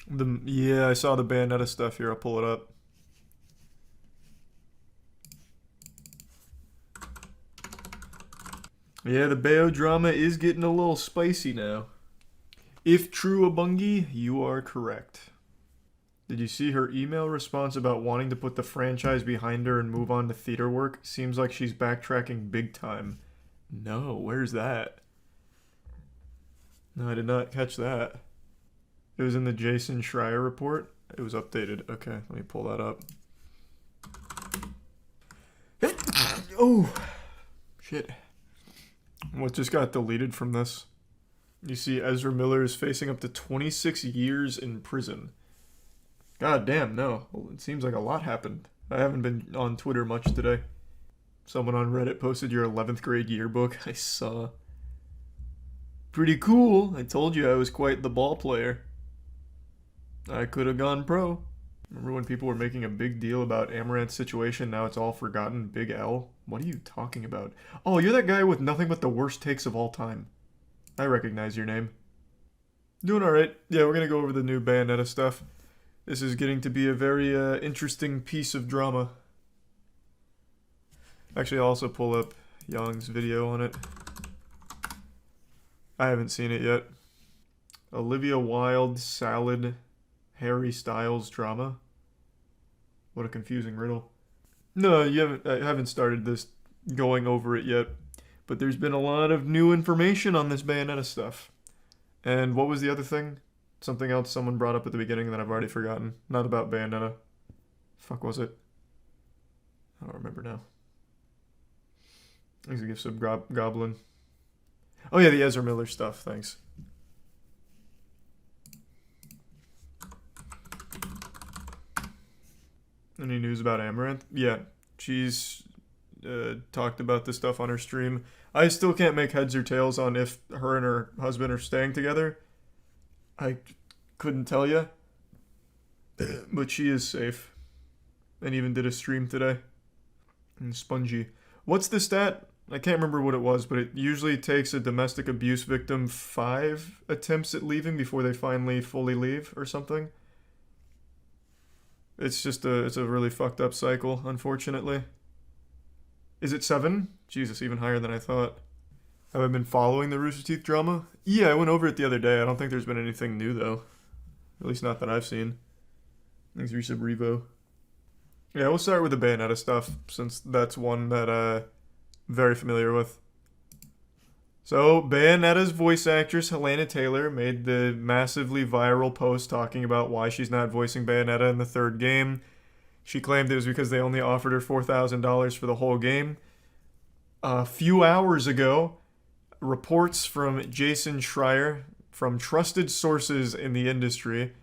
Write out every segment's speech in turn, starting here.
Yeah, I saw the Bayonetta stuff here. I'll pull it up. Yeah, the Bayo drama is getting a little spicy now. If true, Abungi, you are correct. Did you see her email response about wanting to put the franchise behind her and move on to theater work? Seems like she's backtracking big time. No, where's that? No, I did not catch that. It was in the Jason Schreier report. It was updated. Okay, let me pull that up. Oh, shit. What just got deleted from this? You see Ezra Miller is facing up to 26 years in prison. God damn, no. Well, it seems like a lot happened. I haven't been on Twitter much today. Someone on Reddit posted your 11th grade yearbook. I saw. Pretty cool. I told you I was quite the ball player. I could have gone pro. Remember when people were making a big deal about Amaranth's situation? Now it's all forgotten. Big L? What are you talking about? Oh, you're that guy with nothing but the worst takes of all time. I recognize your name. Doing alright. Yeah, we're gonna go over the new Bayonetta stuff. This is getting to be a very interesting piece of drama. Actually, I'll also pull up Young's video on it. I haven't seen it yet. Olivia Wilde, Salad, Harry Styles drama. What a confusing riddle. No, I haven't started this going over it yet. But there's been a lot of new information on this Bayonetta stuff. And what was the other thing? Something else someone brought up at the beginning that I've already forgotten. Not about Bayonetta. Fuck was it? I don't remember now. Thanks a gift sub Goblin. Oh yeah, the Ezra Miller stuff, thanks. Any news about Amaranth? Yeah, she's talked about this stuff on her stream. I still can't make heads or tails on if her and her husband are staying together. I couldn't tell you. But she is safe. And even did a stream today. And spongy. What's the stat? I can't remember what it was, but it usually takes a domestic abuse victim 5 attempts at leaving before they finally fully leave or something. It's a really fucked up cycle, unfortunately. Is it 7? Jesus, even higher than I thought. Have I been following the Rooster Teeth drama? Yeah, I went over it the other day. I don't think there's been anything new, though. At least not that I've seen. Thanks, Resub Revo. Yeah, we'll start with the Bayonetta stuff, since that's one that I'm very familiar with. So, Bayonetta's voice actress, Helena Taylor, made the massively viral post talking about why she's not voicing Bayonetta in the third game. She claimed it was because they only offered her $4,000 for the whole game. A few hours ago, reports from Jason Schreier, from trusted sources in the industry,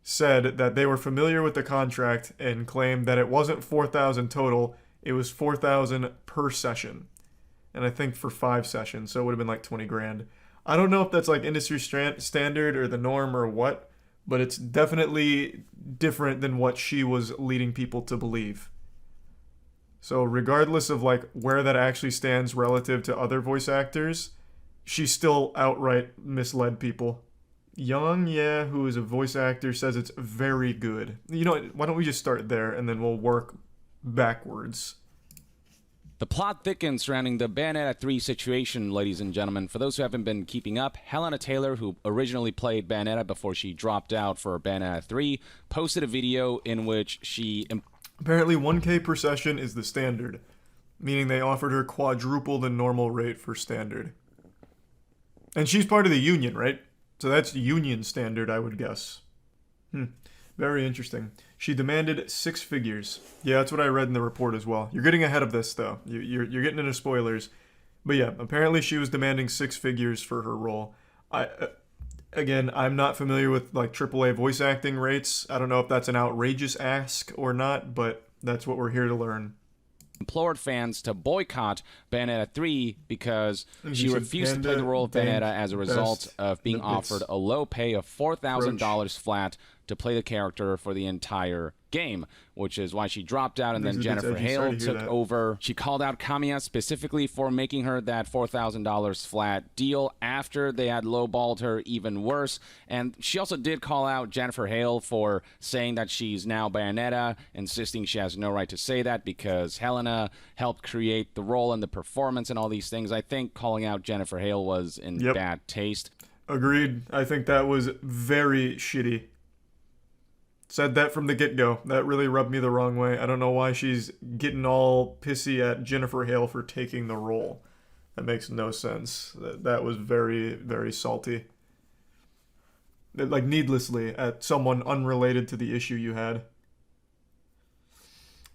said that they were familiar with the contract and claimed that it wasn't $4,000 total, it was $4,000 per session. And I think for 5 sessions, so it would have been like 20 grand. I don't know if that's like industry standard or the norm or what, but it's definitely different than what she was leading people to believe. So regardless of like where that actually stands relative to other voice actors, she still outright misled people. Young, yeah, who is a voice actor, says it's very good. You know what, why don't we just start there and then we'll work backwards. The plot thickens surrounding the Bayonetta 3 situation, ladies and gentlemen. For those who haven't been keeping up, Helena Taylor, who originally played Bayonetta before she dropped out for Bayonetta 3, posted a video in which she... Apparently 1K per session is the standard, meaning they offered her quadruple the normal rate for standard. And she's part of the union, right? So that's union standard, I would guess. Very interesting. She demanded 6 figures. Yeah, that's what I read in the report as well. You're getting ahead of this, though. You're getting into spoilers. But yeah, apparently she was demanding 6 figures for her role. Again, I'm not familiar with like AAA voice acting rates. I don't know if that's an outrageous ask or not, but that's what we're here to learn. Implored fans to boycott Bayonetta 3 because she refused to play the role of Bayonetta as a result of being offered a low pay of $4,000 flat to play the character for the entire game, which is why she dropped out, and then Makes it a bit Jennifer edgy. Sorry Hale to hear took that. over. She called out Kamiya specifically for making her that $4,000 flat deal after they had lowballed her even worse. And she also did call out Jennifer Hale for saying that she's now Bayonetta, insisting she has no right to say that because Helena helped create the role and the performance and all these things. I think calling out Jennifer Hale was in bad taste. Agreed. I think that was very shitty. Said that from the get-go. That really rubbed me the wrong way. I don't know why she's getting all pissy at Jennifer Hale for taking the role. That makes no sense. That was very, very salty. Like, needlessly, at someone unrelated to the issue you had.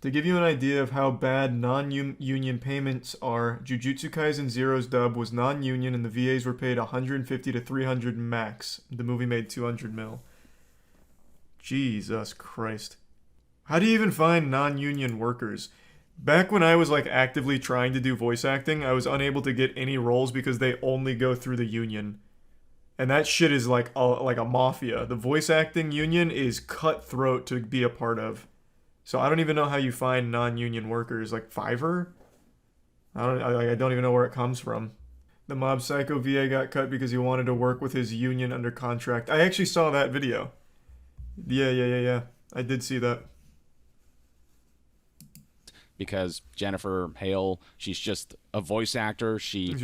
To give you an idea of how bad non-union payments are, Jujutsu Kaisen Zero's dub was non-union and the VAs were paid 150 to 300 max. The movie made 200 mil. Jesus Christ. How do you even find non-union workers? Back when I was like actively trying to do voice acting, I was unable to get any roles because they only go through the union. And that shit is like a mafia. The voice acting union is cutthroat to be a part of. So I don't even know how you find non-union workers. Like Fiverr? I don't even know where it comes from. The Mob Psycho VA got cut because he wanted to work with his union under contract. I actually saw that video. Yeah. I did see that. Because Jennifer Hale, she's just a voice actor. She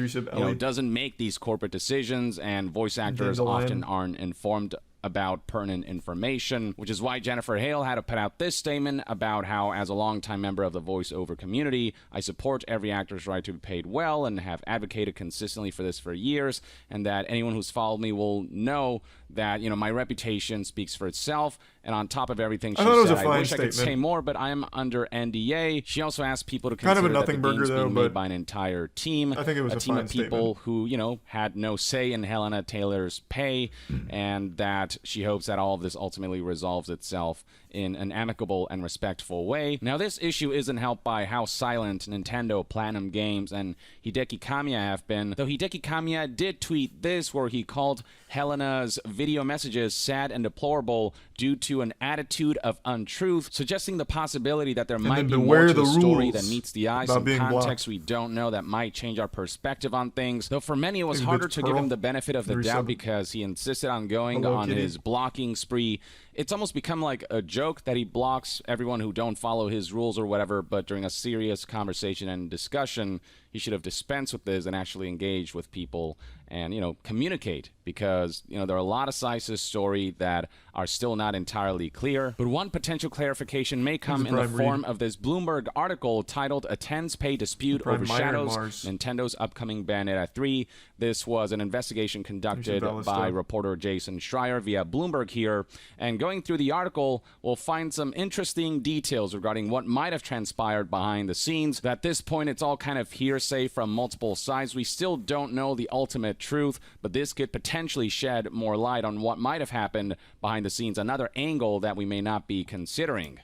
doesn't make these corporate decisions, and voice actors often aren't informed about pertinent information, which is why Jennifer Hale had to put out this statement about how, as a longtime member of the voiceover community, I support every actor's right to be paid well and have advocated consistently for this for years, and that anyone who's followed me will know that, my reputation speaks for itself. And on top of everything, she said, I wish I could say more, but I am under NDA. She also asked people to consider that the game's being made by an entire team. I think it was a team of people statement. who, had no say in Helena Taylor's pay, and that she hopes that all of this ultimately resolves itself in an amicable and respectful way. Now, this issue isn't helped by how silent Nintendo, Platinum Games, and Hideki Kamiya have been, though Hideki Kamiya did tweet this, where he called Helena's video messages sad and deplorable due to an attitude of untruth, suggesting the possibility that there might be more to the story than meets the eye, some context we don't know that might change our perspective on things. Though for many it was harder to give him the benefit of the doubt because he insisted on going on his blocking spree. It's almost become like a joke that he blocks everyone who don't follow his rules or whatever, but during a serious conversation and discussion, he should have dispensed with this and actually engaged with people and, communicate, because, there are a lot of sides to this story that are still not entirely clear. But one potential clarification may come in the form of this Bloomberg article titled "A Tens Pay Dispute Overshadows Nintendo's Upcoming Bayonetta 3." This was an investigation conducted by reporter Jason Schreier via Bloomberg here. And going through the article, we'll find some interesting details regarding what might have transpired behind the scenes. At this point, it's all kind of hearsay from multiple sides. We still don't know the ultimate truth, but this could potentially shed more light on what might have happened behind the scenes, another angle that we may not be considering.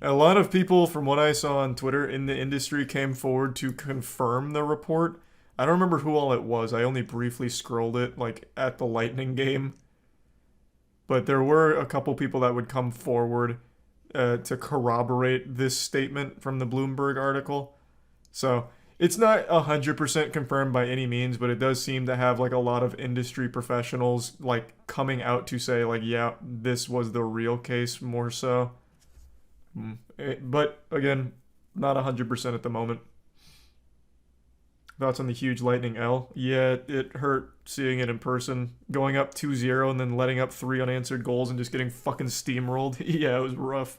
A lot of people, from what I saw on Twitter in the industry, came forward to confirm the report. I don't remember who all it was. I only briefly scrolled it, at the Lightning game. But there were a couple people that would come forward to corroborate this statement from the Bloomberg article. So it's not 100% confirmed by any means, but it does seem to have a lot of industry professionals coming out to say yeah, this was the real case more so. But again, not 100% at the moment. Thoughts on the huge Lightning L? Yeah, it hurt seeing it in person. Going up 2-0 and then letting up 3 unanswered goals and just getting fucking steamrolled. Yeah, it was rough.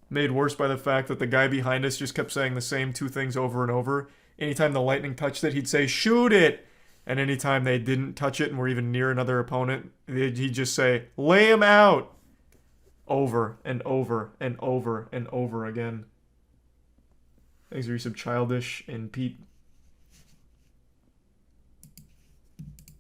Made worse by the fact that the guy behind us just kept saying the same 2 things over and over. Anytime the Lightning touched it, he'd say, "Shoot it!" And anytime they didn't touch it and were even near another opponent, he'd just say, "Lay him out!" Over and over and over and over again. Thanks for your sub, Childish and Pete.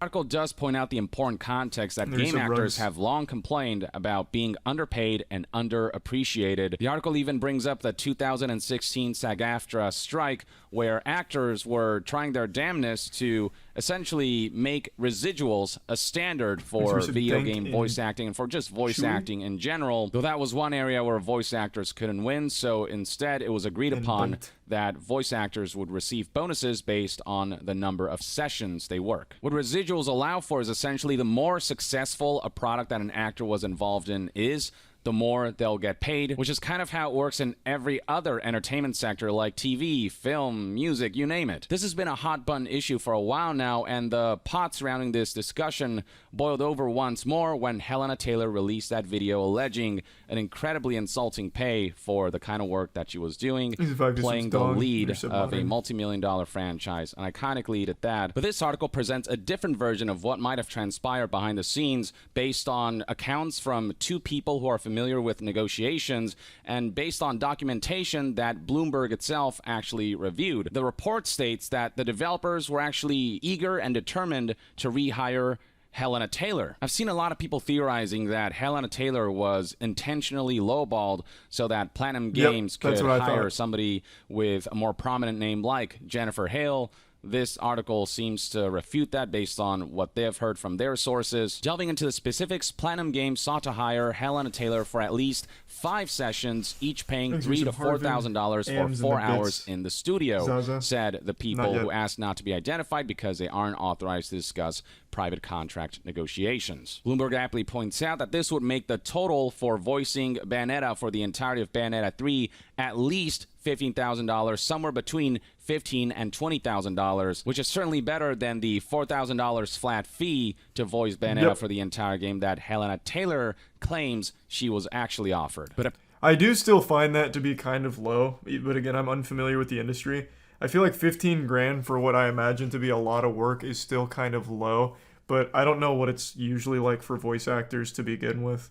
The article does point out the important context that game actors have long complained about being underpaid and underappreciated. The article even brings up the 2016 SAG-AFTRA strike, where actors were trying their damnedest to essentially make residuals a standard for video game voice acting and for just voice acting in general, though that was one area where voice actors couldn't win, so instead it was agreed upon that voice actors would receive bonuses based on the number of sessions they work. What residuals allow for is essentially the more successful a product that an actor was involved in is, the more they'll get paid, which is kind of how it works in every other entertainment sector like TV, film, music, you name it. This has been a hot button issue for a while now, and the pot surrounding this discussion boiled over once more when Helena Taylor released that video alleging an incredibly insulting pay for the kind of work that she was doing, playing the lead of a multi-million-dollar franchise, an iconic lead at that. But this article presents a different version of what might have transpired behind the scenes based on accounts from two people who are familiar with negotiations and based on documentation that Bloomberg itself actually reviewed. The report states that the developers were actually eager and determined to rehire Helena Taylor. I've seen a lot of people theorizing that Helena Taylor was intentionally lowballed so that Platinum Games could hire somebody with a more prominent name like Jennifer Hale. This article seems to refute that based on what they have heard from their sources. Delving into the specifics, Platinum Games sought to hire Helena Taylor for at least 5 sessions, each paying $3,000 to $4,000 for 4 hours in the studio, said the people who asked not to be identified because they aren't authorized to discuss private contract negotiations. Bloomberg aptly points out that this would make the total for voicing Bayonetta for the entirety of Bayonetta 3 at least $15,000, somewhere between $15,000 and $20,000, which is certainly better than the $4,000 flat fee to voice Bayonetta for the entire game that Helena Taylor claims she was actually offered. But I do still find that to be kind of low, but again, I'm unfamiliar with the industry. I feel like 15 grand for what I imagine to be a lot of work is still kind of low, but I don't know what it's usually like for voice actors to begin with.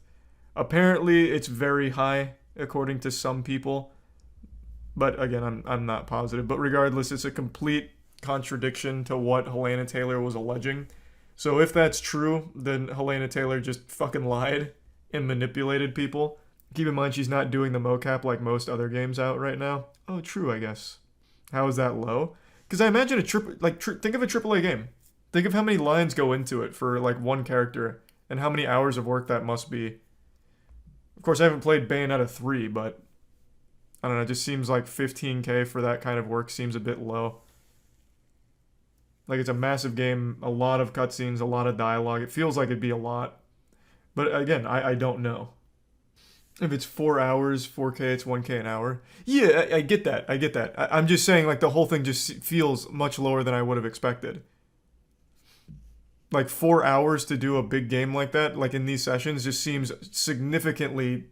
Apparently, it's very high, according to some people. But again, I'm not positive. But regardless, it's a complete contradiction to what Helena Taylor was alleging. So if that's true, then Helena Taylor just fucking lied and manipulated people. Keep in mind, she's not doing the mocap like most other games out right now. Oh, true, I guess. How is that low? Because I imagine think of a AAA game. Think of how many lines go into it for like one character and how many hours of work that must be. Of course, I haven't played Bayonetta 3, but I don't know, it just seems like 15K for that kind of work seems a bit low. Like, it's a massive game, a lot of cutscenes, a lot of dialogue. It feels like it'd be a lot. But again, I don't know. If it's 4 hours, 4K, it's 1K an hour. Yeah, I get that. I'm just saying, like, the whole thing just feels much lower than I would have expected. Like, 4 hours to do a big game like that, like in these sessions, just seems significantly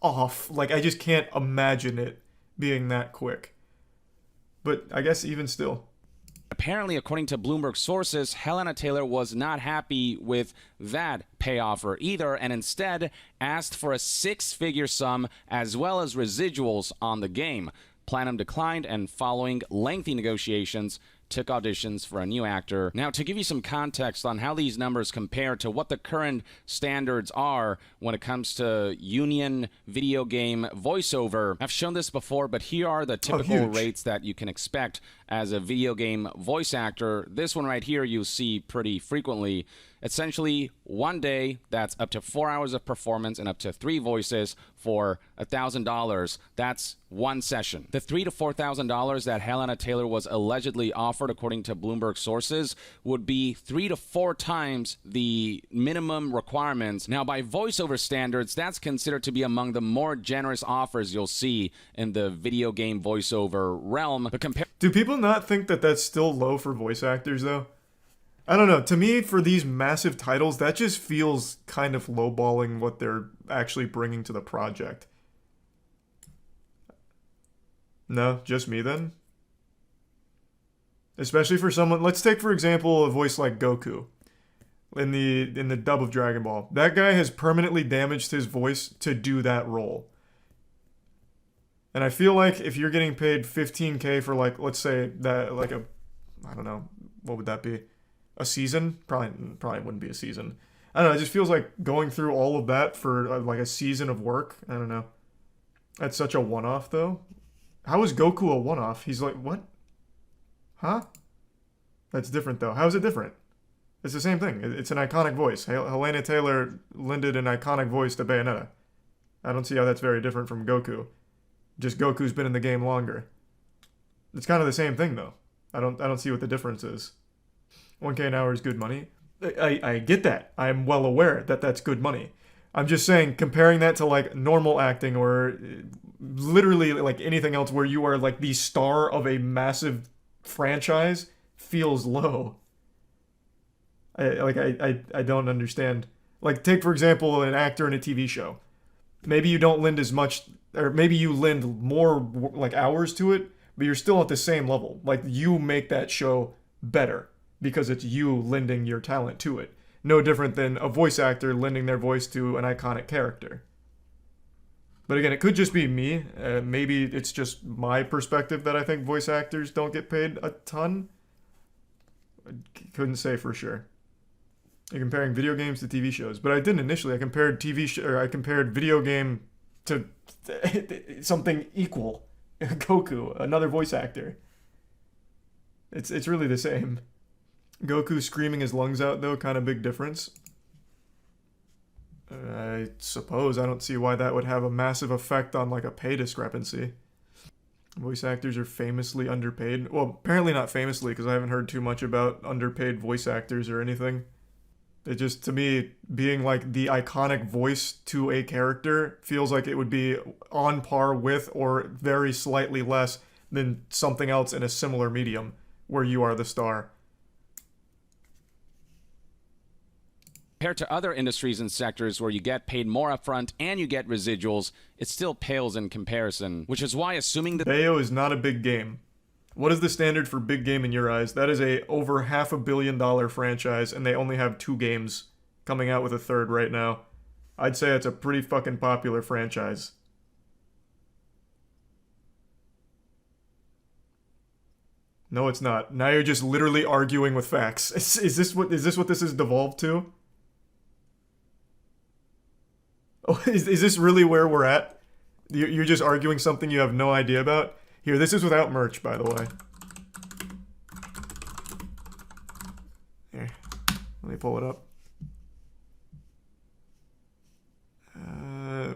off. Like, I just can't imagine it being that quick. But I guess even still. Apparently, according to Bloomberg sources, Helena Taylor was not happy with that pay offer either, and instead asked for a 6-figure sum as well as residuals on the game. Platinum declined, and following lengthy negotiations, took auditions for a new actor. Now, to give you some context on how these numbers compare to what the current standards are when it comes to union video game voiceover, I've shown this before, but here are the typical rates that you can expect as a video game voice actor. This one right here you see pretty frequently. Essentially, one day, that's up to 4 hours of performance and up to 3 voices for $1,000. That's one session. The $3,000 to $4,000 that Helena Taylor was allegedly offered, according to Bloomberg sources, would be 3 to 4 times the minimum requirements. Now, by voiceover standards, that's considered to be among the more generous offers you'll see in the video game voiceover realm. But do people not think that that's still low for voice actors, though? I don't know. To me, for these massive titles, that just feels kind of lowballing what they're actually bringing to the project. No, just me then? Especially for someone, let's take for example a voice like Goku in the dub of Dragon Ball. That guy has permanently damaged his voice to do that role. And I feel like if you're getting paid 15K for, like, let's say that, like, I don't know, what would that be? A season? Probably wouldn't be a season. I don't know, it just feels like going through all of that for like a season of work. I don't know. That's such a one-off, though. How is Goku a one-off? He's like, what? Huh? That's different, though. How is it different? It's the same thing. It's an iconic voice. Helena Taylor lended an iconic voice to Bayonetta. I don't see how that's very different from Goku. Just Goku's been in the game longer. It's kind of the same thing, though. I don't see what the difference is. 1K an hour is good money. I get that. I'm well aware that that's good money. I'm just saying, comparing that to like normal acting or literally like anything else where you are like the star of a massive franchise feels low. I don't understand. Like, take for example an actor in a TV show. Maybe you don't lend as much, or maybe you lend more like hours to it, but you're still at the same level. Like, you make that show better because it's you lending your talent to it. No different than a voice actor lending their voice to an iconic character. But again, it could just be me. Maybe it's just my perspective that I think voice actors don't get paid a ton. I couldn't say for sure. You're comparing video games to TV shows, but I didn't initially. I compared I compared video game to something equal. Goku, another voice actor. It's really the same. Goku screaming his lungs out, though, kind of big difference. I suppose I don't see why that would have a massive effect on like a pay discrepancy. Voice actors are famously underpaid. Well, apparently not famously, because I haven't heard too much about underpaid voice actors or anything. It just, to me, being like the iconic voice to a character feels like it would be on par with or very slightly less than something else in a similar medium where you are the star. Compared to other industries and sectors where you get paid more upfront and you get residuals, it still pales in comparison, which is why assuming that Bayo is not a big game. What is the standard for big game in your eyes? That is a over $500 million franchise, and they only have 2 games coming out with a third right now. I'd say it's a pretty fucking popular franchise. No, it's not. Now you're just literally arguing with facts. Is this what this has devolved to? Oh, is this really where we're at? You're just arguing something you have no idea about? Here, this is without merch, by the way. Here, let me pull it up.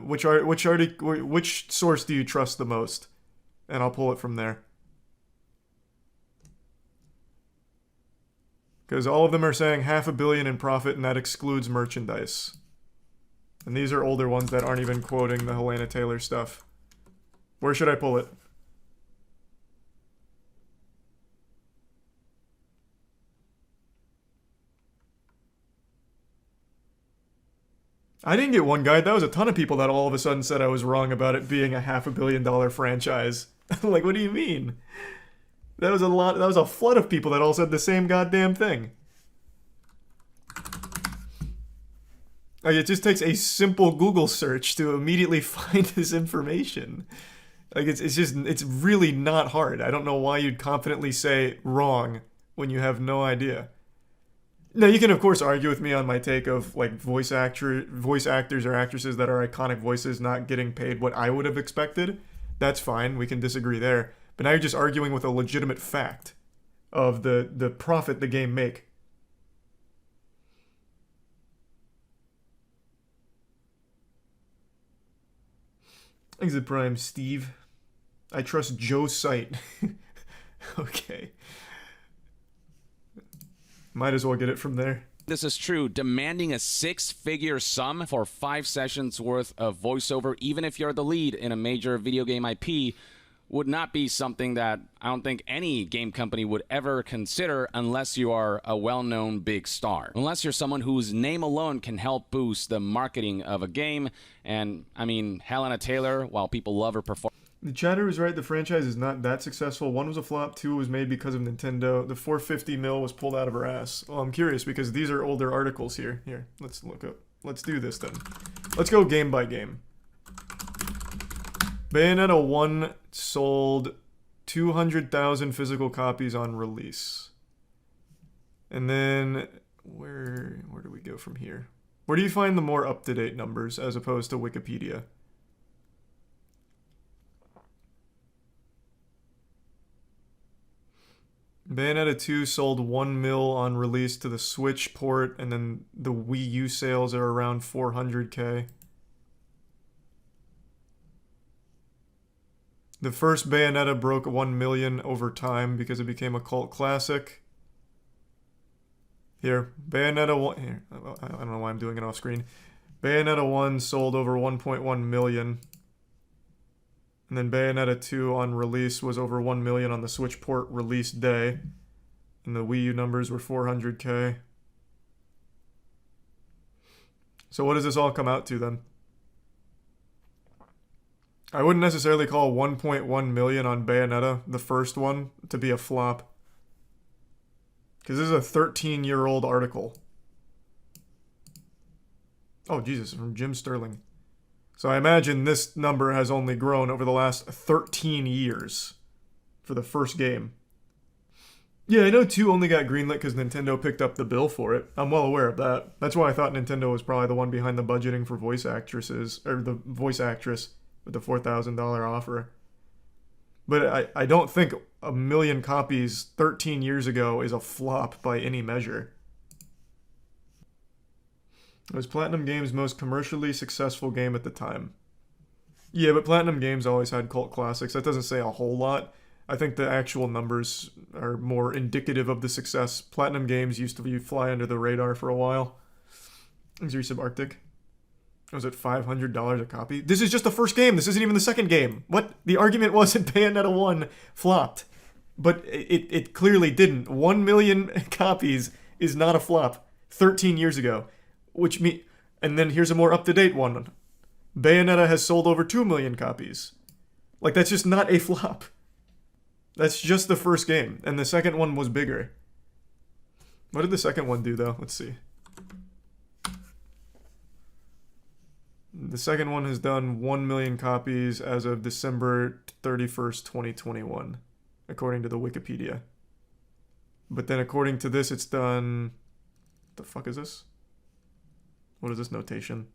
Which source do you trust the most? And I'll pull it from there. Because all of them are saying $500 million in profit, and that excludes merchandise. And these are older ones that aren't even quoting the Helena Taylor stuff. Where should I pull it? I didn't get one guide. That was a ton of people that all of a sudden said I was wrong about it being a $500 million franchise. Like, what do you mean? That was a lot. That was a flood of people that all said the same goddamn thing. Like, it just takes a simple Google search to immediately find this information. Like, it's really not hard. I don't know why you'd confidently say wrong when you have no idea. Now, you can, of course, argue with me on my take of, like, voice actors or actresses that are iconic voices not getting paid what I would have expected. That's fine. We can disagree there. But now you're just arguing with a legitimate fact of the profit the game make. Exit Prime, Steve. I trust Joe's site. Okay. Might as well get it from there. this is true, demanding a 6-figure sum for 5 sessions worth of voiceover, even if you're the lead in a major video game IP, would not be something that I don't think any game company would ever consider unless you are a well-known big star. Unless you're someone whose name alone can help boost the marketing of a game. And, I mean, Helena Taylor, while people love her performance... The chatter was right, the franchise is not that successful. 1 was a flop, 2 was made because of Nintendo. The 450 mil was pulled out of her ass. Well, I'm curious because these are older articles here. Here, let's look up. Let's do this then. Let's go game by game. Bayonetta 1 sold 200,000 physical copies on release. And then, where do we go from here? Where do you find the more up-to-date numbers as opposed to Wikipedia? Bayonetta 2 sold 1 mil on release to the Switch port, and then the Wii U sales are around 400k. The first Bayonetta broke 1 million over time because it became a cult classic. Here, Bayonetta 1... Here, I don't know why I'm doing it off screen. Bayonetta 1 sold over 1.1 million. And then Bayonetta 2 on release was over 1 million on the Switch port release day. And the Wii U numbers were 400k. So what does this all come out to then? I wouldn't necessarily call 1.1 million on Bayonetta, the first one, to be a flop. Because this is a 13-year-old article. Oh, Jesus, from Jim Sterling. So I imagine this number has only grown over the last 13 years for the first game. Yeah, I know 2 only got greenlit because Nintendo picked up the bill for it. I'm well aware of that. That's why I thought Nintendo was probably the one behind the budgeting for voice actresses, or the voice actress with the $4,000 offer. But I don't think 1 million copies 13 years ago is a flop by any measure. It was Platinum Games' most commercially successful game at the time. Yeah, but Platinum Games always had cult classics. That doesn't say a whole lot. I think the actual numbers are more indicative of the success. Platinum Games used to fly under the radar for a while. Is your Subarctic? Was it $500 a copy? This is just the first game. This isn't even the second game. What? The argument was that Bayonetta 1 flopped. But it clearly didn't. 1 million copies is not a flop. 13 years ago. And then here's a more up-to-date one. Bayonetta has sold over 2 million copies. Like, that's just not a flop. That's just the first game. And the second one was bigger. What did the second one do, though? Let's see. The second one has done 1 million copies as of December 31st, 2021, according to the Wikipedia. But then according to this, it's done... The fuck is this? What is this notation?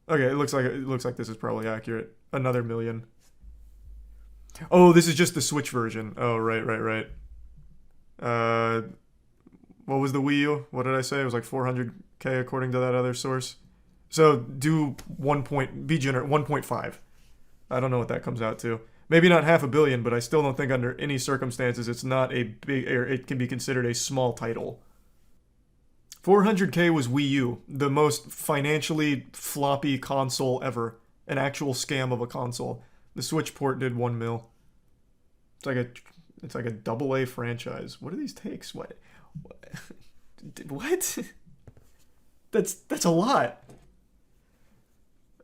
Okay, it looks like this is probably accurate. Another million. Oh, this is just the Switch version. Oh, right. What was the Wii U? What did I say? It was like 400k according to that other source. So do 1.5. I don't know what that comes out to. Maybe not 500 million, but I still don't think under any circumstances it's not a big, or it can be considered a small title. 400k was Wii U, the most financially floppy console ever. An actual scam of a console. The Switch port did 1 mil. It's like a AA franchise. What are these takes? What? That's a lot.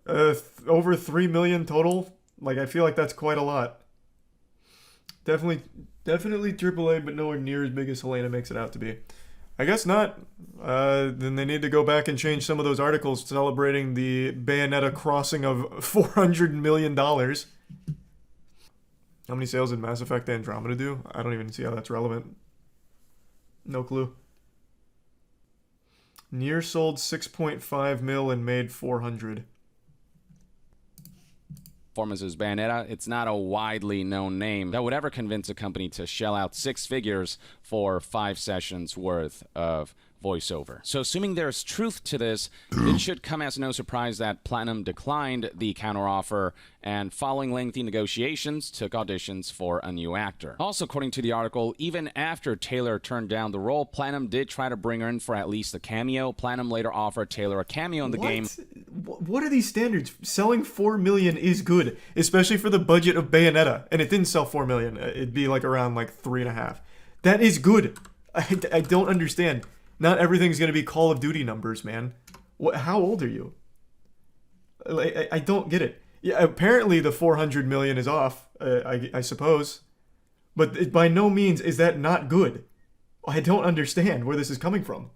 Over 3 million total. Like, I feel like that's quite a lot. Definitely AAA, but nowhere near as big as Helena makes it out to be. I guess not. Then they need to go back and change some of those articles celebrating the Bayonetta crossing of $400 million. How many sales did Mass Effect Andromeda do? I don't even see how that's relevant. No clue. Nier sold 6.5 mil and made 400. Performances Bayonetta, it's not a widely known name that would ever convince a company to shell out 6 figures for 5 sessions worth of voiceover. So assuming there's truth to this, it should come as no surprise that Platinum declined the counteroffer and following lengthy negotiations took auditions for a new actor. Also, according to the article, even after Taylor turned down the role, Platinum did try to bring her in for at least a cameo. Platinum later offered Taylor a cameo in the game. What are these standards? Selling 4 million is good, especially for the budget of Bayonetta. And it didn't sell 4 million. It'd be like around like 3.5. That is good. I don't understand. Not everything's going to be Call of Duty numbers, man. How old are you? I don't get it. Yeah, apparently the 400 million is off, I suppose. But by no means is that not good. I don't understand where this is coming from.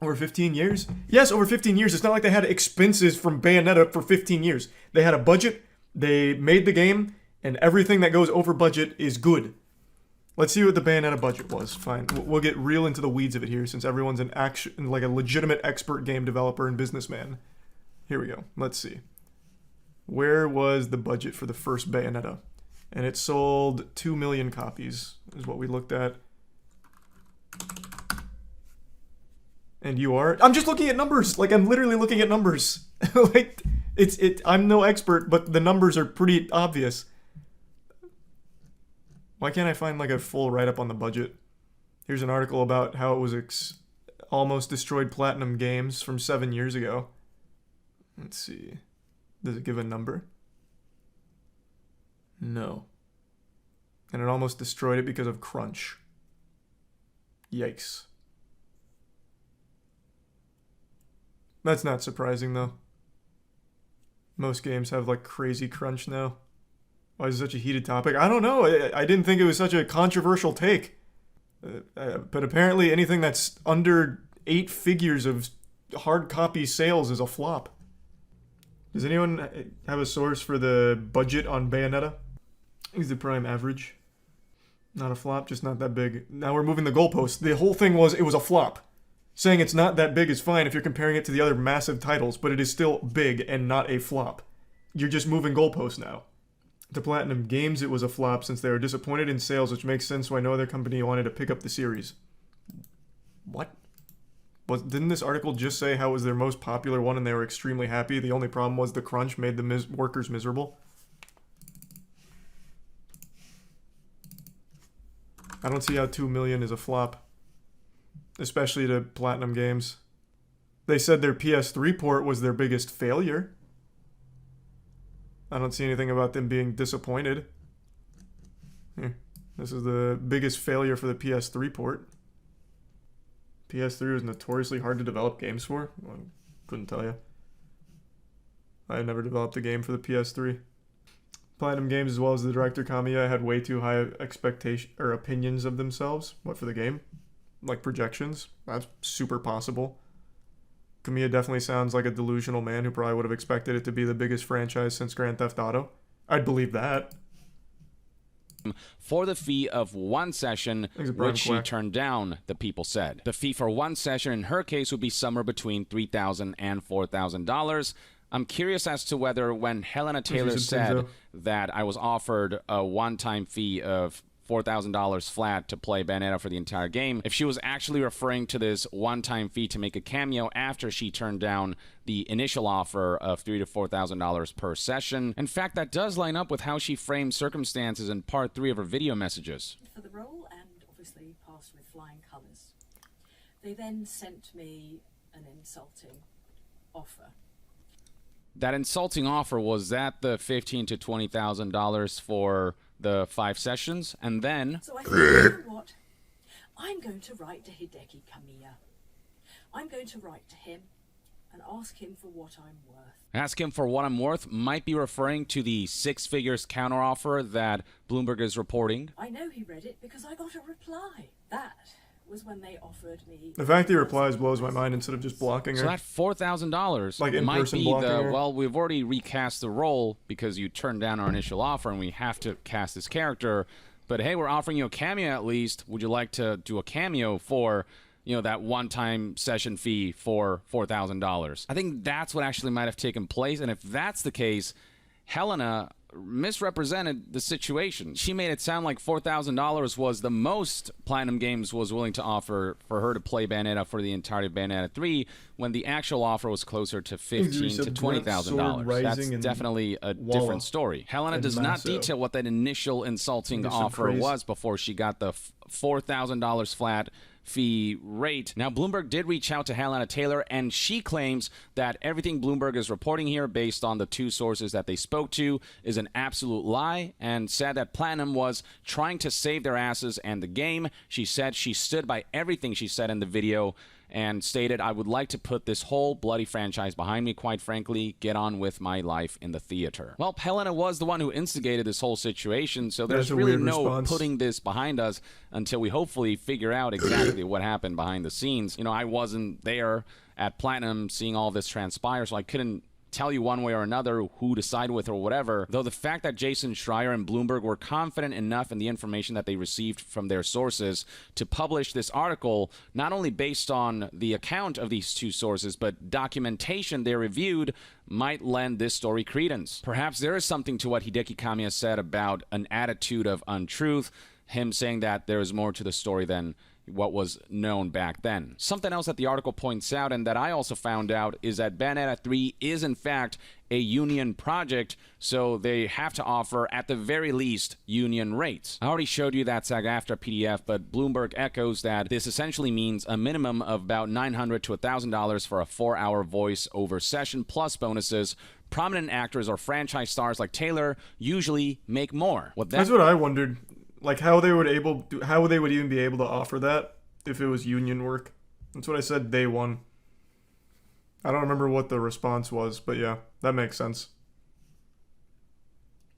Over 15 years? Yes, over 15 years. It's not like they had expenses from Bayonetta for 15 years. They had a budget, they made the game, and everything that goes over budget is good. Let's see what the Bayonetta budget was. Fine. We'll get real into the weeds of it here since everyone's like a legitimate expert game developer and businessman. Here we go. Let's see. Where was the budget for the first Bayonetta? And it sold 2 million copies, is what we looked at. And you are? I'm just looking at numbers. Like, I'm literally looking at numbers. Like, I'm no expert, but the numbers are pretty obvious. Why can't I find, like, a full write-up on the budget? Here's an article about how it was almost destroyed Platinum Games from 7 years ago. Let's see. Does it give a number? No. And it almost destroyed it because of crunch. Yikes. That's not surprising, though. Most games have, like, crazy crunch now. Why is it such a heated topic? I don't know. I didn't think it was such a controversial take. But apparently anything that's under 8 figures of hard copy sales is a flop. Does anyone have a source for the budget on Bayonetta? Is the prime average? Not a flop, just not that big. Now we're moving the goalposts. The whole thing was, it was a flop. Saying it's not that big is fine if you're comparing it to the other massive titles, but it is still big and not a flop. You're just moving goalposts now. To Platinum Games, it was a flop since they were disappointed in sales, which makes sense why no other company wanted to pick up the series. What? Didn't this article just say how it was their most popular one and they were extremely happy? The only problem was the crunch made the workers miserable? I don't see how 2 million is a flop. Especially to Platinum Games. They said their PS3 port was their biggest failure. I don't see anything about them being disappointed. Here. This is the biggest failure for the PS3 port. PS3 was notoriously hard to develop games for. Well, couldn't tell you. I never developed a game for the PS3. Platinum Games, as well as the director Kamiya, had way too high expectation or opinions of themselves. What, for the game? Like projections? That's super possible. Kamiya definitely sounds like a delusional man who probably would have expected it to be the biggest franchise since Grand Theft Auto. I'd believe that. For the fee of 1 session, which she turned down, the people said. The fee for 1 session in her case would be somewhere between $3,000 and $4,000. I'm curious as to whether when Helena Taylor said that I was offered a one-time fee of $4,000 flat to play Bayonetta for the entire game, if she was actually referring to this one-time fee to make a cameo after she turned down the initial offer of $3,000 to $4,000 per session. In fact, that does line up with how she framed circumstances in part 3 of her video messages. For the role, and obviously passed with flying colours. They then sent me an insulting offer. That insulting offer, was that the $15,000 to $20,000 for the 5 sessions? And then... So I thought, you know what? I'm going to write to Hideki Kamiya. I'm going to write to him and ask him for what I'm worth. Ask him for what I'm worth might be referring to the 6 figures counteroffer that Bloomberg is reporting. I know he read it because I got a reply. That was when they offered me... The fact he replies blows my mind instead of just blocking her. So that $4,000 like in might person be blocking the, her. well, we've already recast the role because you turned down our initial offer and we have to cast this character. But hey, we're offering you a cameo at least. Would you like to do a cameo for, you know, that one-time session fee for $4,000? I think that's what actually might have taken place. And if that's the case, Helena misrepresented the situation. She made it sound like $4,000 was the most Platinum Games was willing to offer for her to play Bayonetta for the entirety of Bayonetta 3, when the actual offer was closer to $15,000 to $20,000. That's definitely a different story. Helena does not detail what that initial insulting offer was before she got the $4,000 flat fee rate. Now, Bloomberg did reach out to Helena Taylor, and she claims that everything Bloomberg is reporting here, based on the 2 sources that they spoke to, is an absolute lie, and said that Platinum was trying to save their asses and the game. She said she stood by everything she said in the video, and stated, I would like to put this whole bloody franchise behind me, quite frankly, get on with my life in the theater. Well, Helena was the one who instigated this whole situation, so there's really no putting this behind us until we hopefully figure out exactly what happened behind the scenes. You know, I wasn't there at Platinum seeing all this transpire, so I couldn't tell you one way or another who to side with or whatever, though the fact that Jason Schreier and Bloomberg were confident enough in the information that they received from their sources to publish this article, not only based on the account of these two sources, but documentation they reviewed, might lend this story credence. Perhaps there is something to what Hideki Kamiya said about an attitude of untruth, him saying that there is more to the story than what was known back then. Something else that the article points out, and that I also found out, is that Bayonetta 3 is in fact a union project, so they have to offer, at the very least, union rates. I already showed you that SAG-AFTRA PDF, but Bloomberg echoes that this essentially means a minimum of about $900 to $1,000 for a 4-hour voice-over session, plus bonuses. Prominent actors or franchise stars like Taylor usually make more. That's what I wondered. Like, how they would even be able to offer that if it was union work. That's what I said day one. I don't remember what the response was, but yeah, that makes sense.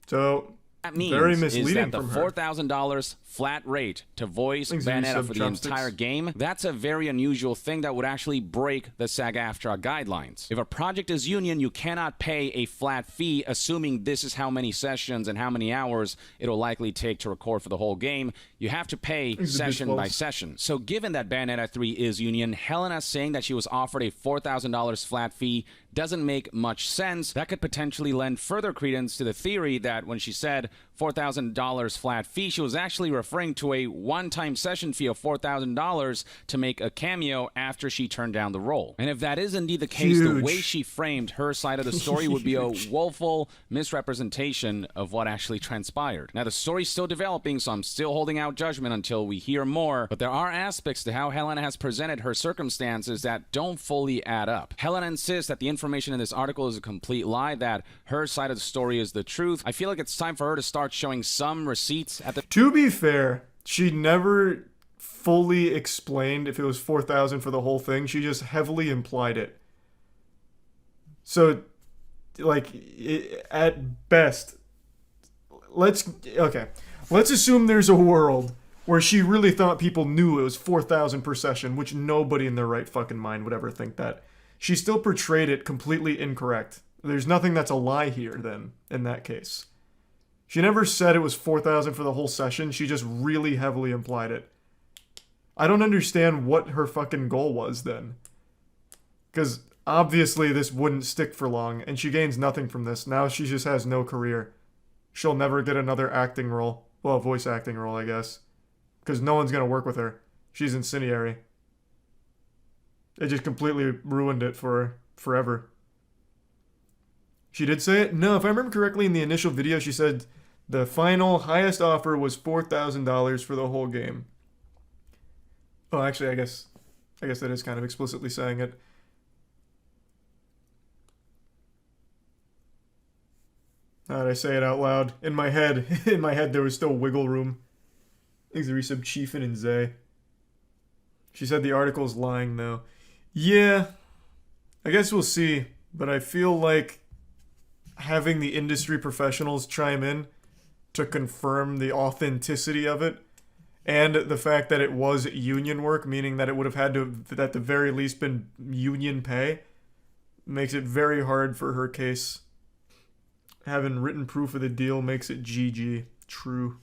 So, that means very misleading is that the from her. $4,000 flat rate to voice Bayonetta for the entire game, that's a very unusual thing that would actually break the SAG-AFTRA guidelines. If a project is union, you cannot pay a flat fee, assuming this is how many sessions and how many hours it'll likely take to record for the whole game. You have to pay session by session. So given that Bayonetta 3 is union, Helena saying that she was offered a $4,000 flat fee doesn't make much sense. That could potentially lend further credence to the theory that when she said $4,000 flat fee, she was actually referring to a one-time session fee of $4,000 to make a cameo after she turned down the role. And if that is indeed the case, the way she framed her side of the story would be a woeful misrepresentation of what actually transpired. Now, the story's still developing, so I'm still holding out judgment until we hear more, but there are aspects to how Helena has presented her circumstances that don't fully add up. Helena insists that the information in this article is a complete lie, that her side of the story is the truth. I feel like it's time for her to start showing some receipts at the... To be fair, she never fully explained if it was 4,000 for the whole thing. She just heavily implied it. So, like, at best, let's assume there's a world where she really thought people knew it was 4,000 per session, which nobody in their right fucking mind would ever think that. She still portrayed it completely incorrect. There's nothing that's a lie here, then, in that case. She never said it was 4,000 for the whole session. She just really heavily implied it. I don't understand what her fucking goal was, then. Because obviously this wouldn't stick for long, and she gains nothing from this. Now she just has no career. She'll never get another acting role. Well, voice acting role, I guess. Because no one's going to work with her. She's incendiary. It just completely ruined it for her forever. She did say it? No, if I remember correctly, in the initial video, she said the final highest offer was $4,000 for the whole game. Oh, actually, I guess that is kind of explicitly saying it. Now that I say it out loud, in my head, there was still wiggle room. Thanks to resub Chiefin and Zay. She said the article's lying, though. Yeah, I guess we'll see, but I feel like having the industry professionals chime in to confirm the authenticity of it, and the fact that it was union work, meaning that it would have had to, at the very least, been union pay, makes it very hard for her case. Having written proof of the deal makes it GG. True.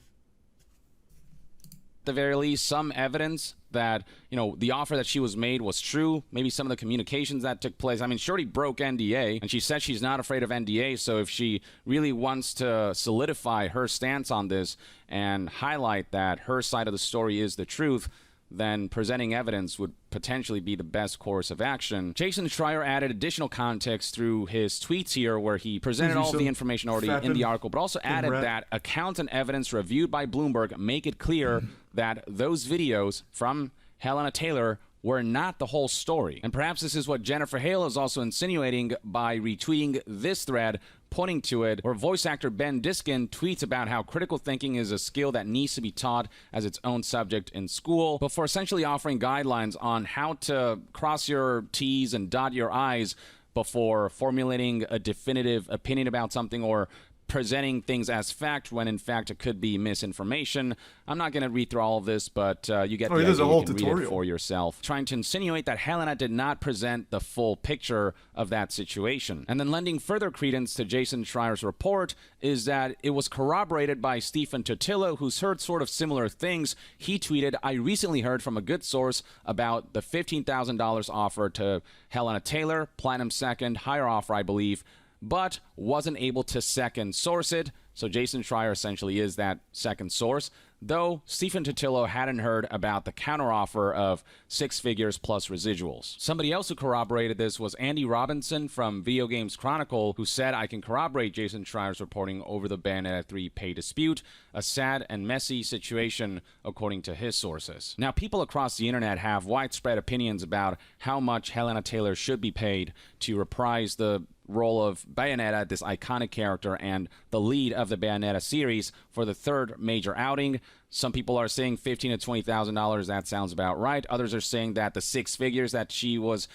At the very least, some evidence that, you know, the offer that she was made was true. Maybe some of the communications that took place. I mean, she already broke NDA, and she said she's not afraid of NDA, so if she really wants to solidify her stance on this and highlight that her side of the story is the truth, then presenting evidence would potentially be the best course of action. Jason Schreier added additional context through his tweets here, where he presented all of the information already in the article, but also added that accounts and evidence reviewed by Bloomberg make it clear that those videos from Helena Taylor were not the whole story. And perhaps this is what Jennifer Hale is also insinuating by retweeting this thread, pointing to it, where voice actor Ben Diskin tweets about how critical thinking is a skill that needs to be taught as its own subject in school, before essentially offering guidelines on how to cross your T's and dot your I's before formulating a definitive opinion about something or presenting things as fact when in fact it could be misinformation. I'm not going to read through all of this, but you get the idea. There's a whole you can read it tutorial for yourself. Trying to insinuate that Helena did not present the full picture of that situation. And then lending further credence to Jason Schreier's report is that it was corroborated by Stephen Totilo, who's heard sort of similar things. He tweeted, "I recently heard from a good source about the $15,000 offer to Helena Taylor, Platinum Second, higher offer, I believe, but wasn't able to second source it." So Jason Schreier essentially is that second source, though Stephen Totilo hadn't heard about the counteroffer of 6 figures plus residuals. Somebody else who corroborated this was Andy Robinson from Video Games Chronicle, who said, "I can corroborate Jason Schreier's reporting over the Bayonetta 3 pay dispute, a sad and messy situation according to his sources." Now, people across the internet have widespread opinions about how much Helena Taylor should be paid to reprise the role of Bayonetta, this iconic character and the lead of the Bayonetta series, for the 3rd major outing. Some people are saying $15,000 to $20,000. That sounds about right. Others are saying that the 6 figures that she was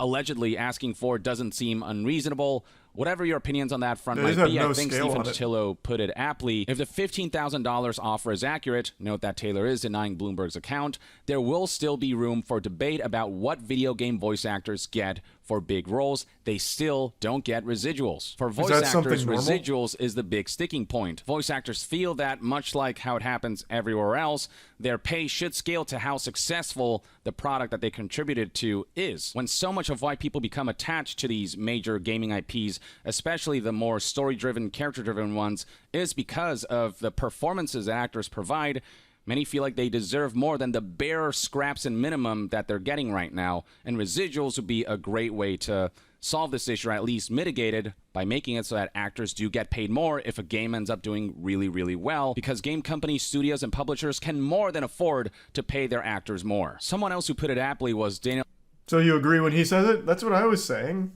allegedly asking for doesn't seem unreasonable. Whatever your opinions on that front might be, I think Stephen Totilo put it aptly. If the $15,000 offer is accurate, note that Taylor is denying Bloomberg's account, there will still be room for debate about what video game voice actors get for big roles. They still don't get residuals. For voice actors, residuals is the big sticking point. Voice actors feel that, much like how it happens everywhere else, their pay should scale to how successful the product that they contributed to is. When so much of why people become attached to these major gaming IPs, especially the more story-driven, character-driven ones, is because of the performances that actors provide, many feel like they deserve more than the bare scraps and minimum that they're getting right now, and residuals would be a great way to solve this issue, or at least mitigate it, by making it so that actors do get paid more if a game ends up doing really, really well, because game companies, studios, and publishers can more than afford to pay their actors more. Someone else who put it aptly was Daniel. So you agree when he says it? That's what I was saying.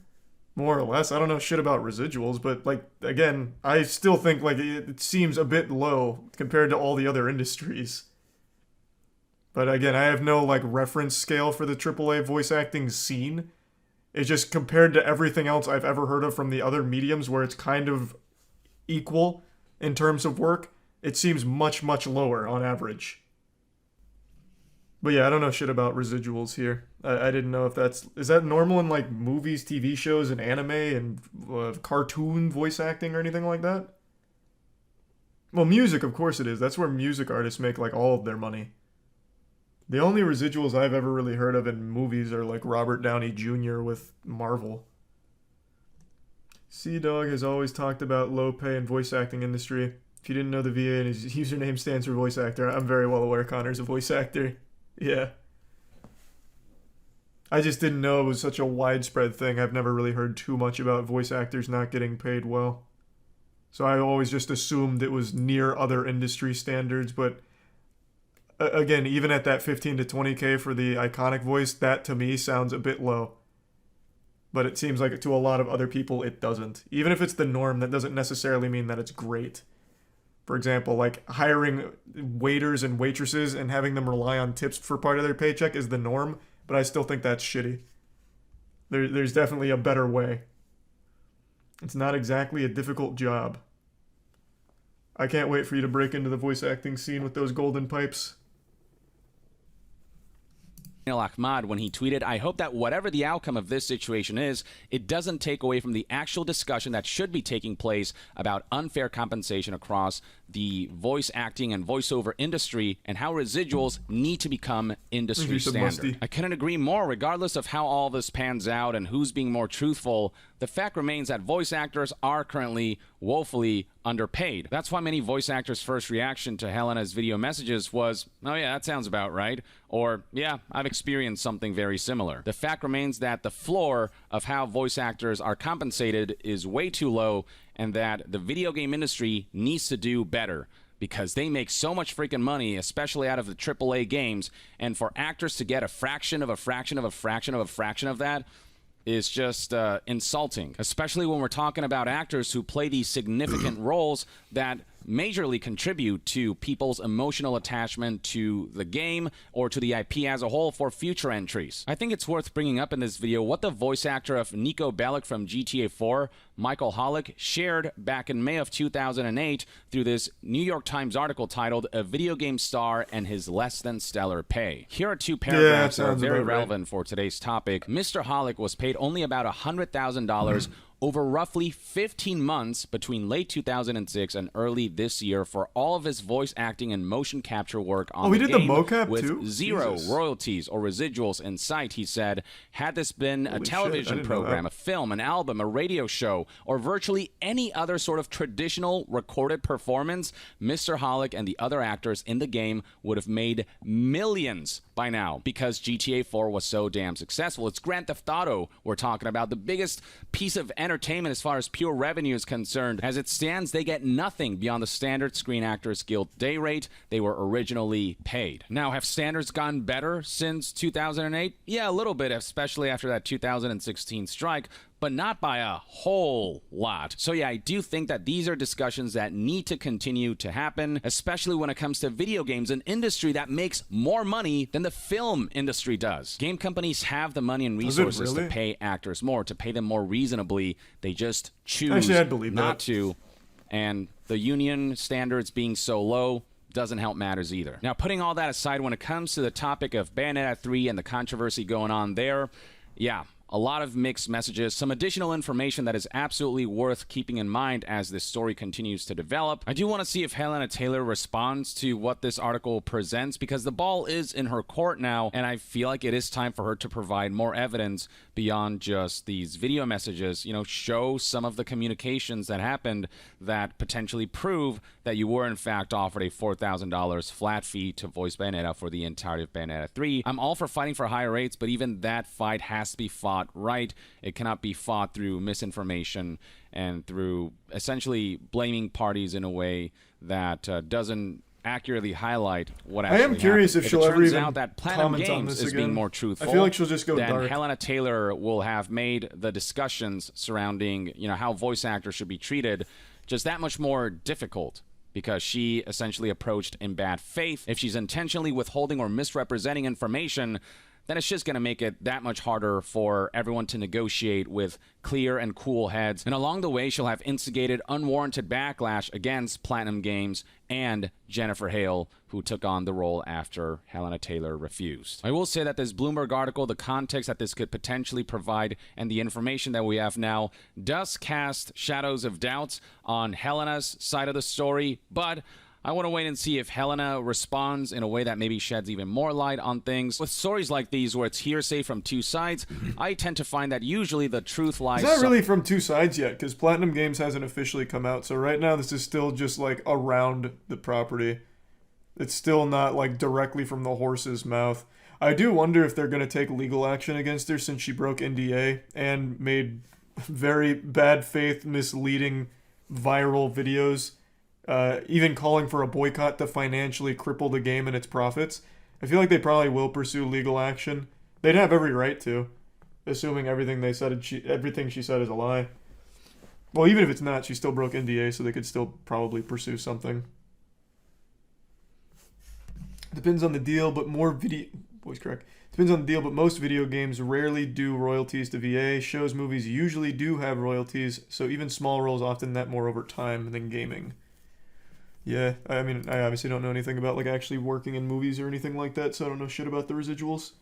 More or less. I don't know shit about residuals, but, like, again, I still think, like, it seems a bit low compared to all the other industries. But again, I have no, like, reference scale for the AAA voice acting scene. It's just compared to everything else I've ever heard of from the other mediums where it's kind of equal in terms of work, it seems much, much lower on average. But yeah, I don't know shit about residuals here. I didn't know if is that normal in, like, movies, TV shows, and anime, and cartoon voice acting or anything like that? Well, music, of course it is. That's where music artists make, like, all of their money. The only residuals I've ever really heard of in movies are, like, Robert Downey Jr. with Marvel. C-Dog has always talked about low pay in voice acting industry. If you didn't know, the VA and his username stands for voice actor. I'm very well aware Connor's a voice actor. Yeah. I just didn't know it was such a widespread thing. I've never really heard too much about voice actors not getting paid well. So I always just assumed it was near other industry standards, but again, even at that 15 to 20K for the iconic voice, that to me sounds a bit low. But it seems like to a lot of other people it doesn't. Even if it's the norm, that doesn't necessarily mean that it's great. For example, like hiring waiters and waitresses and having them rely on tips for part of their paycheck is the norm, but I still think that's shitty. There's definitely a better way. It's not exactly a difficult job. I can't wait for you to break into the voice acting scene with those golden pipes. Ahmad when he tweeted, "I hope that whatever the outcome of this situation is, it doesn't take away from the actual discussion that should be taking place about unfair compensation across the voice acting and voiceover industry and how residuals need to become industry standard." I couldn't agree more. Regardless of how all this pans out and who's being more truthful, the fact remains that voice actors are currently woefully underpaid. That's why many voice actors' first reaction to Helena's video messages was, "Oh yeah, that sounds about right," or "Yeah, I've experienced something very similar." The fact remains that the floor of how voice actors are compensated is way too low, and that the video game industry needs to do better, because they make so much freaking money, especially out of the AAA games, and for actors to get a fraction of a fraction of a fraction of a fraction of that is just insulting, especially when we're talking about actors who play these significant roles that majorly contribute to people's emotional attachment to the game or to the IP as a whole for future entries. I think it's worth bringing up in this video what the voice actor of Nico Bellic from GTA 4, Michael Hollick, shared back in May of 2008 through this New York Times article titled "A Video Game Star and His Less Than Stellar Pay." Here are two paragraphs that are very relevant for today's topic. Mr. Hollick was paid only about $100,000 over roughly 15 months between late 2006 and early this year for all of his voice acting and motion capture work on the game, the mocap with too? zero Jesus. royalties or residuals in sight. He said, had this been a television program, a film, an album, a radio show, or virtually any other sort of traditional recorded performance, Mr. Hollick and the other actors in the game would have made millions by now because GTA 4 was so damn successful. It's Grand Theft Auto we're talking about, the biggest piece of entertainment as far as pure revenue is concerned. As it stands, they get nothing beyond the standard Screen Actors Guild day rate they were originally paid. Now, have standards gotten better since 2008? Yeah, a little bit, especially after that 2016 strike, but not by a whole lot. So yeah, I do think that these are discussions that need to continue to happen, especially when it comes to video games, an industry that makes more money than the film industry does. Game companies have the money and resources to pay actors more, to pay them more reasonably. They just choose not to. And the union standards being so low doesn't help matters either. Now, putting all that aside, when it comes to the topic of Bayonetta 3 and the controversy going on there, yeah, a lot of mixed messages, some additional information that is absolutely worth keeping in mind as this story continues to develop. I do want to see if Helena Taylor responds to what this article presents, because the ball is in her court now, and I feel like it is time for her to provide more evidence beyond just these video messages. You know, show some of the communications that happened that potentially prove that you were in fact offered a $4,000 flat fee to voice Bayonetta for the entirety of Bayonetta 3. I'm all for fighting for higher rates, but even that fight has to be fought right. It cannot be fought through misinformation and through essentially blaming parties in a way that doesn't accurately highlight what actually happened. I am curious if she'll ever even out that Platinum comment on Games this is again. being more truthful, I feel like she'll just go then dark. Helena Taylor will have made the discussions surrounding, you know, how voice actors should be treated just that much more difficult, because she essentially approached in bad faith. If she's intentionally withholding or misrepresenting information, then it's just going to make it that much harder for everyone to negotiate with clear and cool heads. And along the way, she'll have instigated unwarranted backlash against Platinum Games and Jennifer Hale, who took on the role after Helena Taylor refused. I will say that this Bloomberg article, the context that this could potentially provide, and the information that we have now does cast shadows of doubts on Helena's side of the story, but I want to wait and see if Helena responds in a way that maybe sheds even more light on things. With stories like these where it's hearsay from two sides, I tend to find that usually the truth lies... It's not really from two sides yet, because Platinum Games hasn't officially come out, so right now this is still just, like, around the property. It's still not, like, directly from the horse's mouth. I do wonder if they're going to take legal action against her since she broke NDA and made very bad faith, misleading, viral videos. Even calling for a boycott to financially cripple the game and its profits. I feel like they probably will pursue legal action. They'd have every right to, assuming everything she said is a lie. Well, even if it's not, she still broke NDA, so they could still probably pursue something. Depends on the deal, but Depends on the deal, but most video games rarely do royalties to VA. Shows, movies usually do have royalties, so even small roles often net more over time than gaming. Yeah, I mean, I obviously don't know anything about, like, actually working in movies or anything like that, so I don't know shit about the residuals.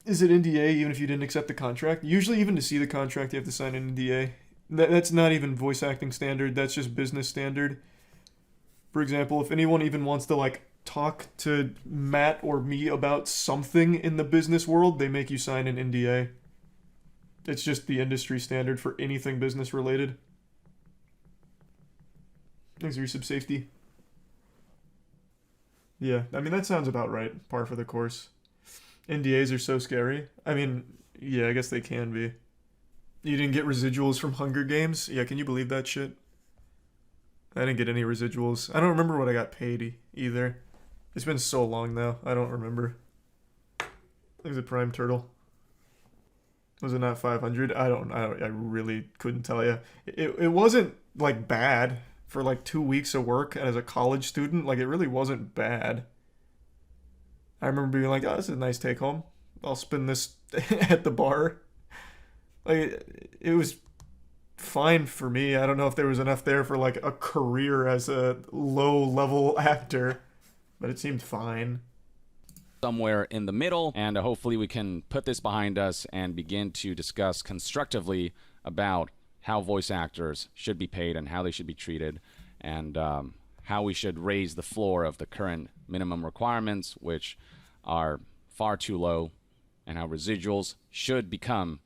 Is it NDA even if you didn't accept the contract? Usually, even to see the contract, you have to sign an NDA. That's not even voice acting standard, that's just business standard. For example, if anyone even wants to, like, talk to Matt or me about something in the business world, they make you sign an NDA. It's just the industry standard for anything business related. Thanks, Resub Safety. Yeah, I mean, that sounds about right. Par for the course. NDAs are so scary. I mean, yeah, I guess they can be. You didn't get residuals from Hunger Games? Yeah, can you believe that shit? I didn't get any residuals. I don't remember what I got paid either. It's been so long now. I don't remember. There's a Prime Turtle. Was it not 500? I really couldn't tell you. It wasn't like bad for like 2 weeks of work as a college student. Like it really wasn't bad. I remember being like, oh, this is a nice take home. I'll spin this at the bar. Like it was fine for me. I don't know if there was enough there for like a career as a low level actor, but it seemed fine. Somewhere in the middle, and hopefully we can put this behind us and begin to discuss constructively about how voice actors should be paid and how they should be treated, and how we should raise the floor of the current minimum requirements, which are far too low, and how residuals should become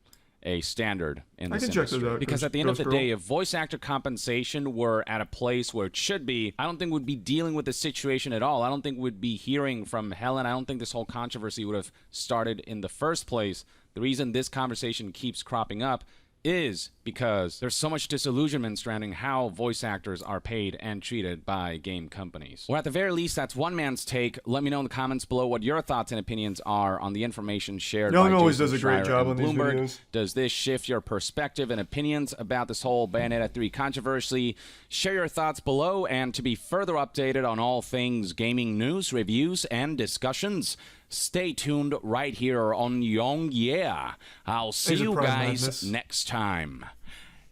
a standard in this industry. Because at the end of the day, if voice actor compensation were at a place where it should be, I don't think we'd be dealing with this situation at all. I don't think we'd be hearing from Helen. I don't think this whole controversy would have started in the first place. The reason this conversation keeps cropping up is because there's so much disillusionment surrounding how voice actors are paid and treated by game companies. Or at the very least, that's one man's take. Let me know in the comments below what your thoughts and opinions are on the information shared by Jason always does a great Schreier job and on these Bloomberg. videos. Does this shift your perspective and opinions about this whole Bayonetta 3 controversy? Share your thoughts below, and to be further updated on all things gaming news, reviews, and discussions, stay tuned right here on Young Yeah. I'll see you guys next time.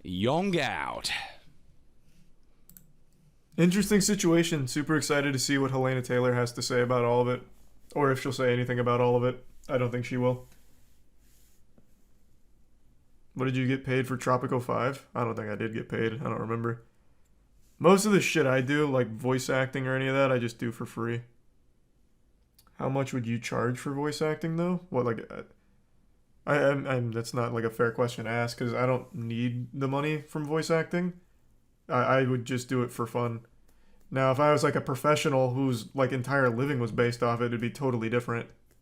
Young out. Interesting situation. Super excited to see what Helena Taylor has to say about all of it. Or if she'll say anything about all of it. I don't think she will. What did you get paid for Tropico 5? I don't think I did get paid. I don't remember. Most of the shit I do, like voice acting or any of that, I just do for free. How much would you charge for voice acting, though? What, like... that's not like a fair question to ask, because I don't need the money from voice acting. I would just do it for fun. Now, if I was like a professional whose like entire living was based off it, it'd be totally different.